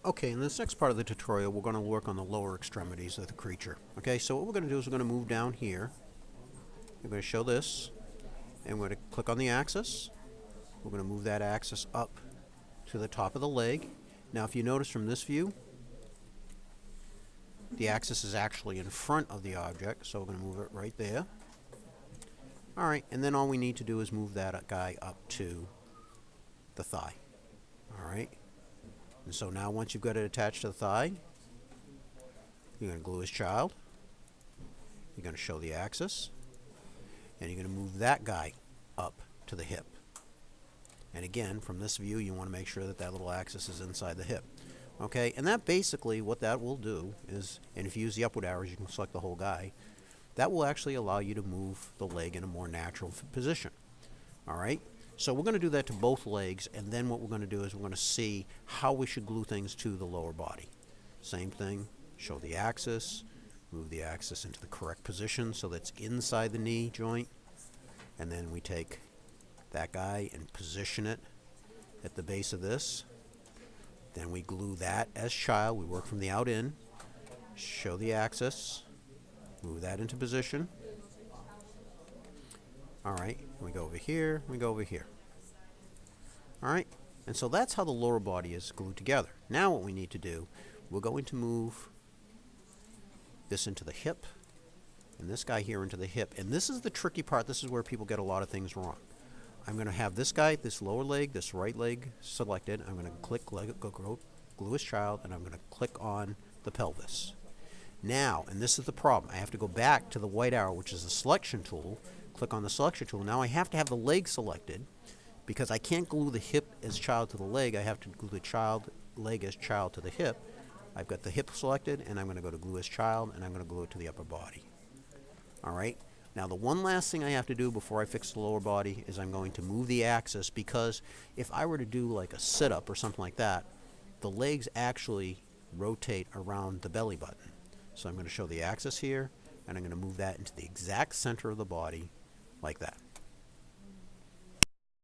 Okay, in this next part of the tutorial, we're going to work on the lower extremities of the creature. Okay, so what we're going to do is we're going to move down here. We're going to show this, and we're going to click on the axis. We're going to move that axis up to the top of the leg. Now, if you notice from this view, the axis is actually in front of the object, so we're going to move it right there. Alright, and then all we need to do is move that guy up to the thigh. Alright, and so now once you've got it attached to the thigh, you're going to glue his child. You're going to show the axis, and you're going to move that guy up to the hip. And again, from this view, you want to make sure that that little axis is inside the hip. Okay, and that basically what that will do is, and if you use the upward arrows, you can select the whole guy. That will actually allow you to move the leg in a more natural position. Alright, so we're going to do that to both legs, and then what we're going to do is we're going to see how we should glue things to the lower body. Same thing, show the axis, move the axis into the correct position so that's inside the knee joint, and then we take that guy and position it at the base of this. Then we glue that as child. We work from the out in, show the axis, move that into position. Alright, we go over here, we go over here. Alright, and so that's how the lower body is glued together. Now what we need to do, we're going to move this into the hip, and this guy here into the hip. And this is the tricky part. This is where people get a lot of things wrong. I'm going to have this guy, this lower leg, this right leg selected. I'm going to click glue his child, and I'm going to click on the pelvis. Now, and this is the problem, I have to go back to the white arrow, which is the selection tool, click on the selection tool. Now I have to have the leg selected because I can't glue the hip as child to the leg. I have to glue the leg as child to the hip. I've got the hip selected, and I'm going to go to glue as child, and I'm going to glue it to the upper body. Alright, now the one last thing I have to do before I fix the lower body is I'm going to move the axis, because if I were to do like a sit-up or something like that, the legs actually rotate around the belly button. So I'm going to show the axis here, and I'm going to move that into the exact center of the body like that.